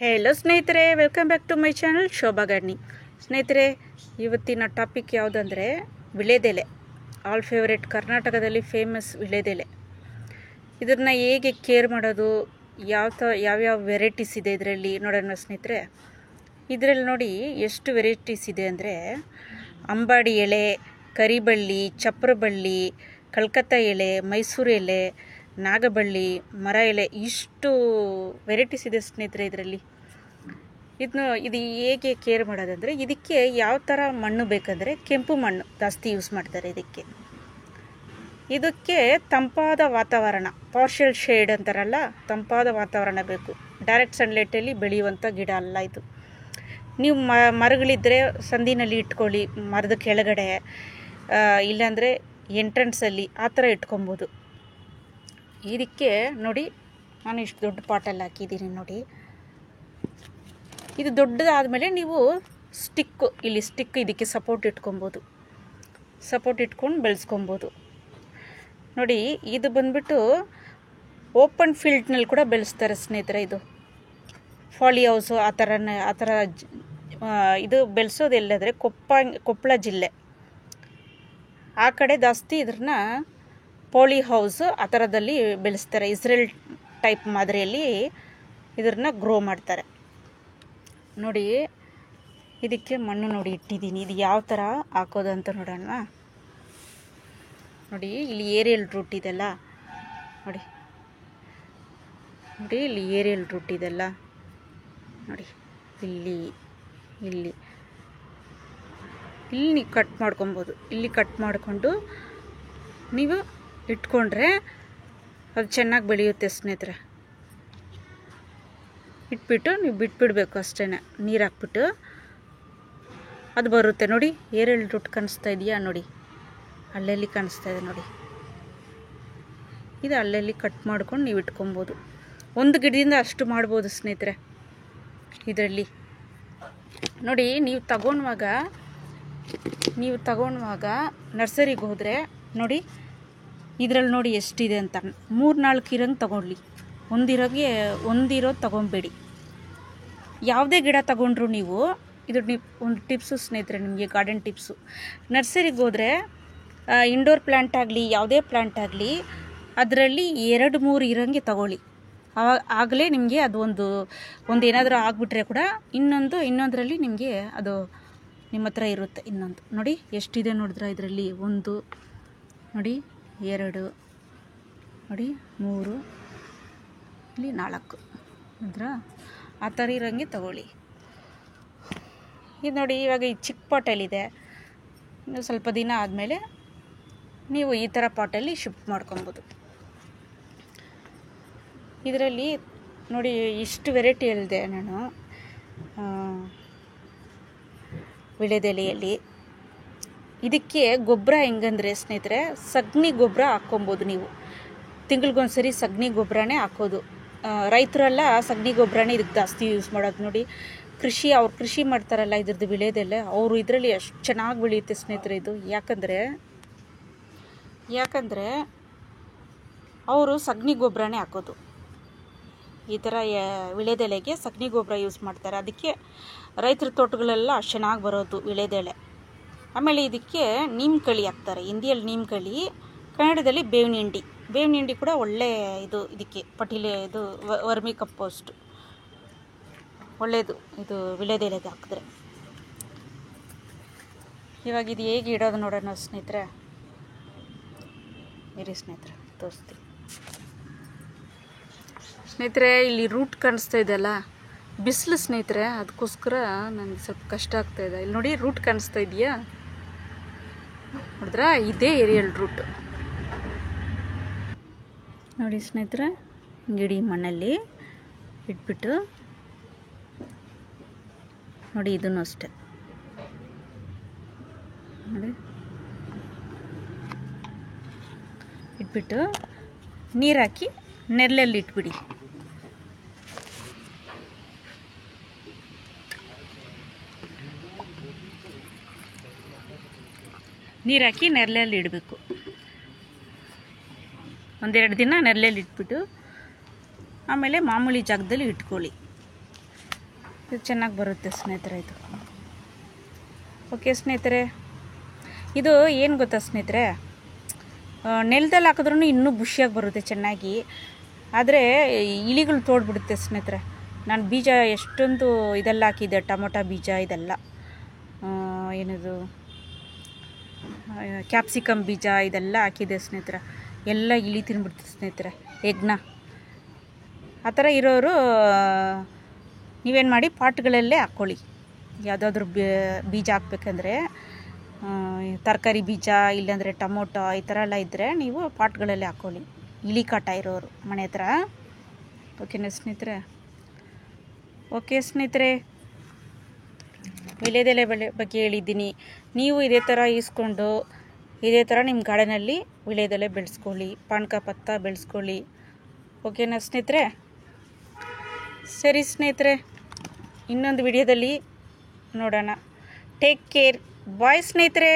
Hello ಸ್ನೇಹಿತರೆ, welcome back to my channel Shobha gardening. ಸ್ನೇಹಿತರೆ, ಇವತ್ತಿನ ಟಾಪಿಕ್ ಯಾವುದಂದರೆ ವಿಳೆದೆಲೆ. ಆಲ್ ಫೇವರೇಟ್, ಕರ್ನಾಟಕದಲ್ಲಿ ಫೇಮಸ್ ವಿಳೆದೆಲೆ. ಇದನ್ನು ಹೇಗೆ ಕೇರ್ ಮಾಡೋದು, ಯಾವ್ಯಾವ ವೆರೈಟೀಸ್ ಇದೆ ಇದರಲ್ಲಿ ನೋಡೋಣ ಸ್ನೇಹಿತರೆ. ಇದರಲ್ಲಿ ನೋಡಿ ಎಷ್ಟು ವೆರೈಟೀಸ್ ಇದೆ ಅಂದರೆ ಅಂಬಾಡಿ ಎಲೆ, ಕರಿಬಳ್ಳಿ, ಚಪ್ರಬಳ್ಳಿ, ಕಲ್ಕತ್ತಾ ಎಲೆ, ಮೈಸೂರು ಎಲೆ, ನಾಗಬಳ್ಳಿ, ಮರ ಎಲೆ, ಇಷ್ಟು ವೆರೈಟೀಸ್ ಇದೆ ಸ್ನೇಹಿತರೆ ಇದರಲ್ಲಿ. ಇದು ಹೇಗೆ ಕೇರ್ ಮಾಡೋದಂದರೆ, ಇದಕ್ಕೆ ಯಾವ ಥರ ಮಣ್ಣು ಬೇಕಂದರೆ ಕೆಂಪು ಮಣ್ಣು ಜಾಸ್ತಿ ಯೂಸ್ ಮಾಡ್ತಾರೆ ಇದಕ್ಕೆ ತಂಪಾದ ವಾತಾವರಣ, ಪಾರ್ಷಿಯಲ್ ಶೇಡ್ ಅಂತಾರಲ್ಲ, ತಂಪಾದ ವಾತಾವರಣ ಬೇಕು. ಡೈರೆಕ್ಟ್ ಸನ್ಲೈಟಲ್ಲಿ ಬೆಳೆಯುವಂಥ ಗಿಡ ಅಲ್ಲ ಇದು. ನೀವು ಮರಗಳಿದ್ದರೆ ಸಂದಿನಲ್ಲಿ ಇಟ್ಕೊಳ್ಳಿ, ಮರದ ಕೆಳಗಡೆ, ಇಲ್ಲಾಂದರೆ ಎಂಟ್ರೆನ್ಸಲ್ಲಿ ಆ ಥರ ಇಟ್ಕೊಬೋದು. ಇದಕ್ಕೆ ನೋಡಿ, ನಾನು ಇಷ್ಟು ದೊಡ್ಡ ಪಾಟಲ್ಲಿ ಹಾಕಿದ್ದೀನಿ ನೋಡಿ. ಇದು ದೊಡ್ಡದಾದಮೇಲೆ ನೀವು ಸ್ಟಿಕ್ ಇದಕ್ಕೆ ಸಪೋರ್ಟ್ ಇಟ್ಕೊಬೋದು, ಸಪೋರ್ಟ್ ಇಟ್ಕೊಂಡು ಬೆಳೆಸ್ಕೊಬೋದು. ನೋಡಿ, ಇದು ಬಂದ್ಬಿಟ್ಟು ಓಪನ್ ಫೀಲ್ಡ್ನಲ್ಲಿ ಕೂಡ ಬೆಳೆಸ್ತಾರೆ ಸ್ನೇಹಿತರೆ. ಇದು ಫಾಲಿ ಹೌಸು ಆ ಥರ ಇದು ಬೆಳೆಸೋದೆಲ್ಲದ್ರೆ ಕೊಪ್ಪಳ ಜಿಲ್ಲೆ ಆ ಕಡೆ ಜಾಸ್ತಿ ಇದನ್ನ ಪಾಲಿ ಹೌಸ್ ಆ ಥರದಲ್ಲಿ ಬೆಳೆಸ್ತಾರೆ. ಇಸ್ರೇಲ್ ಟೈಪ್ ಮಾದರಿಯಲ್ಲಿ ಇದನ್ನ ಗ್ರೋ ಮಾಡ್ತಾರೆ. ನೋಡಿ, ಇದಕ್ಕೆ ಮಣ್ಣು ನೋಡಿ ಇಟ್ಟಿದ್ದೀನಿ. ಇದು ಯಾವ ಥರ ಹಾಕೋದು ಅಂತ ನೋಡೋಣ. ನೋಡಿ, ಇಲ್ಲಿ ಏರಿಯಲ್ ರೂಟ್ ಇದೆಲ್ಲ ನೋಡಿ, ಇಲ್ಲಿ ಏರಿಯಲ್ ರೂಟ್ ಇದೆಲ್ಲ ನೋಡಿ. ಇಲ್ಲಿ ನೀವು ಕಟ್ ಮಾಡ್ಕೊಬೋದು. ಇಲ್ಲಿ ಕಟ್ ಮಾಡಿಕೊಂಡು ನೀವು ಇಟ್ಕೊಂಡ್ರೆ ಅದು ಚೆನ್ನಾಗಿ ಬೆಳೆಯುತ್ತೆ ಸ್ನೇಹಿತರೆ. ಇಟ್ಬಿಟ್ಟು ನೀವು ಬಿಟ್ಬಿಡಬೇಕು ಅಷ್ಟೇ, ನೀರು ಹಾಕ್ಬಿಟ್ಟು ಅದು ಬರುತ್ತೆ. ನೋಡಿ, ಏರೆಲ್ ರೂಟ್ ಕಾಣಿಸ್ತಾ ಇದೆಯಾ ನೋಡಿ, ಅಲ್ಲಲ್ಲಿ ಕಾಣಿಸ್ತಾ ಇದೆ ನೋಡಿ. ಇದು ಅಲ್ಲಲ್ಲಿ ಕಟ್ ಮಾಡ್ಕೊಂಡು ನೀವು ಇಟ್ಕೊಬೋದು. ಒಂದು ಗಿಡದಿಂದ ಅಷ್ಟು ಮಾಡ್ಬೋದು ಸ್ನೇಹಿತರೆ ಇದರಲ್ಲಿ. ನೋಡಿ, ನೀವು ತಗೊಳ್ಳುವಾಗ ನರ್ಸರಿಗೆ ಹೋದರೆ ನೋಡಿ, ಇದರಲ್ಲಿ ನೋಡಿ ಎಷ್ಟಿದೆ ಅಂತ. 3-4 ಇರೋಂಗೆ ತಗೊಳ್ಳಿ, ಒಂದಿರೋದು ತಗೊಬೇಡಿ. ಯಾವುದೇ ಗಿಡ ತಗೊಂಡ್ರು ನೀವು, ಇದು ಒಂದು ಟಿಪ್ಸು ಸ್ನೇಹಿತರೆ ನಿಮಗೆ, ಗಾರ್ಡನ್ ಟಿಪ್ಸು. ನರ್ಸರಿಗೆ ಹೋದರೆ ಇಂಡೋರ್ ಪ್ಲ್ಯಾಂಟ್ ಆಗಲಿ ಯಾವುದೇ ಪ್ಲ್ಯಾಂಟ್ ಆಗಲಿ, ಅದರಲ್ಲಿ 2-3 ಇರೋಂಗೆ ತಗೊಳ್ಳಿ. ಆಗಲೇ ನಿಮಗೆ ಅದು ಒಂದು ಏನಾದರೂ ಆಗಿಬಿಟ್ರೆ ಕೂಡ ಇನ್ನೊಂದರಲ್ಲಿ ನಿಮಗೆ ಅದು ನಿಮ್ಮ ಹತ್ರ ಇರುತ್ತೆ. ಇನ್ನೊಂದು ನೋಡಿ ಎಷ್ಟಿದೆ ನೋಡಿದ್ರೆ ಇದರಲ್ಲಿ. 1 ನೋಡಿ, 2 ನೋಡಿ, 3, ಇಲ್ಲಿ 4 ನೋಡಿದ್ರಾ, ಆ ಥರ ಇರೋಂಗೆ ತಗೊಳ್ಳಿ. ಇದು ನೋಡಿ, ಇವಾಗ ಈ ಚಿಕ್ಕ ಪಾಟಲ್ಲಿದೆ. ಇನ್ನು ಸ್ವಲ್ಪ ದಿನ ಆದಮೇಲೆ ನೀವು ಈ ಥರ ಪಾಟಲ್ಲಿ ಶಿಫ್ಟ್ ಮಾಡ್ಕೊಬೋದು. ಇದರಲ್ಲಿ ನೋಡಿ ಇಷ್ಟು ವೆರೈಟಿ ಹೇಳಿದೆ ನಾನು ವಿಳೆದೆಲೆಯಲ್ಲಿ. ಇದಕ್ಕೆ ಗೊಬ್ಬರ ಹೆಂಗಂದರೆ ಸ್ನೇಹಿತರೆ, ಸಗಣಿ ಗೊಬ್ಬರ ಹಾಕ್ಕೊಬೋದು ನೀವು. ತಿಂಗಳಿಗೊಂದ್ಸರಿ ಸಗಣಿ ಗೊಬ್ಬರನೇ ಹಾಕೋದು. ರೈತರೆಲ್ಲ ಸಗಣಿ ಗೊಬ್ಬರನೇ ಇದಕ್ಕೆ ಜಾಸ್ತಿ ಯೂಸ್ ಮಾಡೋದು. ನೋಡಿ, ಅವ್ರು ಕೃಷಿ ಮಾಡ್ತಾರಲ್ಲ ಇದ್ರದ್ದು ವಿಳೆದೆಲೆ, ಅವರು ಇದರಲ್ಲಿ ಎಷ್ಟು ಚೆನ್ನಾಗಿ ಬೆಳೆಯುತ್ತೆ ಸ್ನೇಹಿತರೆ ಇದು. ಯಾಕಂದರೆ ಅವರು ಸಗಣಿ ಗೊಬ್ಬರನೇ ಹಾಕೋದು. ಈ ಥರ ವಿಳೆದೆಲೆಗೆ ಸಗಣಿ ಗೊಬ್ಬರ ಯೂಸ್ ಮಾಡ್ತಾರೆ. ಅದಕ್ಕೆ ರೈತರ ತೋಟಗಳೆಲ್ಲ ಅಷ್ಟು ಚೆನ್ನಾಗಿ ಬರೋದು ವಿಳೆದೆಲೆ. ಆಮೇಲೆ ಇದಕ್ಕೆ ನೀಮ್ಕಳಿ ಹಾಕ್ತಾರೆ. ಹಿಂದಿಯಲ್ಲಿ ನೀಮ್ಕಳಿ, ಕನ್ನಡದಲ್ಲಿ ಬೇವಿನ ಹಿಂಡಿ ಕೂಡ ಒಳ್ಳೆ ಇದಕ್ಕೆ ಇದು ವರ್ಮಿ ಕಂಪೋಸ್ಟ್ ಒಳ್ಳೆಯದು. ಇದು ವಿಳೆದೆಲೆಗೆ ಹಾಕಿದ್ರೆ. ಇವಾಗ ಇದು ಹೇಗೆ ಇಡೋದು ನೋಡೋಣ ಸ್ನೇಹಿತರೆ. ಇರಿ ಸ್ನೇಹಿತರೆ, ತೋರಿಸ್ತೀನಿ ಸ್ನೇಹಿತರೆ. ಇಲ್ಲಿ ರೂಟ್ ಕಾಣಿಸ್ತಾ ಇದೆಯಲ್ಲ, ಬಿಸಿಲು ಸ್ನೇಹಿತರೆ, ಅದಕ್ಕೋಸ್ಕರ ನನಗೆ ಸ್ವಲ್ಪ ಕಷ್ಟ ಆಗ್ತಾಯಿದೆ. ಇಲ್ಲಿ ನೋಡಿ, ರೂಟ್ ಕಾಣಿಸ್ತಾ ಇದೆಯಾ ನೋಡಿದ್ರಾ, ಇದೇ ಏರಿಯಲ್ ರೂಟ್ ನೋಡಿ ಸ್ನೇಹಿತರೆ. ಗಿಡಿ ಮಣ್ಣಲ್ಲಿ ಇಟ್ಬಿಟ್ಟು ನೋಡಿ, ಇದನ್ನು ಅಷ್ಟೆ ನೋಡಿ, ಇಟ್ಬಿಟ್ಟು ನೀರು ಹಾಕಿ ನೆರಳಲ್ಲಿ ಇಟ್ಬಿಡಿ. ನೀರು ಹಾಕಿ ನೆರಳಲ್ಲಿ ಇಡಬೇಕು. 1-2 ದಿನ ನೆರಳಲ್ಲಿ ಇಟ್ಬಿಟ್ಟು ಆಮೇಲೆ ಮಾಮೂಲಿ ಜಾಗದಲ್ಲಿ ಇಟ್ಕೊಳ್ಳಿ. ಇದು ಚೆನ್ನಾಗಿ ಬರುತ್ತೆ ಸ್ನೇಹಿತರೆ. ಇದು ಓಕೆ ಸ್ನೇಹಿತರೆ. ಇದು ಏನು ಗೊತ್ತಾ ಸ್ನೇಹಿತರೆ, ನೆಲದಲ್ಲಿ ಹಾಕಿದ್ರೂ ಇನ್ನೂ ಬುಷಿಯಾಗಿ ಬರುತ್ತೆ ಚೆನ್ನಾಗಿ. ಆದರೆ ಇಲಿಗಳು ತೋಡ್ಬಿಡುತ್ತೆ ಸ್ನೇಹಿತರೆ. ನಾನು ಬೀಜ ಎಷ್ಟೊಂದು ಇದೆಲ್ಲ ಹಾಕಿದ್ದೆ, ಟೊಮೊಟೊ ಬೀಜ ಇದೆಲ್ಲ, ಏನದು ಕ್ಯಾಪ್ಸಿಕಮ್ ಬೀಜ ಇದೆಲ್ಲ ಹಾಕಿದ್ದೆ ಸ್ನೇಹಿತರೆ. ಎಲ್ಲ ಇಲಿ ತಿನ್ಬಿಡ್ತೀವಿ ಸ್ನೇಹಿತರೆ ಎಗ್ನ. ಆ ಥರ ಇರೋರು ನೀವೇನು ಮಾಡಿ, ಪಾಟ್ಗಳಲ್ಲೇ ಹಾಕ್ಕೊಳ್ಳಿ. ಯಾವುದಾದ್ರೂ ಬೀಜ ಹಾಕ್ಬೇಕಂದ್ರೆ, ತರಕಾರಿ ಬೀಜ ಇಲ್ಲಾಂದರೆ ಟೊಮೊಟೊ ಈ ಥರ ಎಲ್ಲ ಇದ್ದರೆ ನೀವು ಪಾಟ್ಗಳಲ್ಲೇ ಹಾಕ್ಕೊಳ್ಳಿ, ಇಲಿ ಕಾಟ ಇರೋರು ಮನೆ ಹತ್ರ. ಓಕೆನಾ ಸ್ನೇಹಿತರೆ? ಓಕೆ ಸ್ನೇಹಿತರೆ, ವಿಳ್ಯದೆಲೆ ಬಗ್ಗೆ ಹೇಳಿದ್ದೀನಿ. ನೀವು ಇದೇ ಥರ ಈಸ್ಕೊಂಡು ಇದೇ ಥರ ನಿಮ್ಮ ಗಾರ್ಡನಲ್ಲಿ ವಿಳ್ಯದೆಲೆ ಬೆಳೆಸ್ಕೊಳ್ಳಿ, ಪಾನಕ ಪತ್ತ ಬೆಳೆಸ್ಕೊಳ್ಳಿ. ಓಕೆನಾ ಸ್ನೇಹಿತರೆ? ಸರಿ ಸ್ನೇಹಿತರೆ, ಇನ್ನೊಂದು ವಿಡಿಯೋದಲ್ಲಿ ನೋಡೋಣ. Take care. ಬಾಯ್ ಸ್ನೇಹಿತರೆ.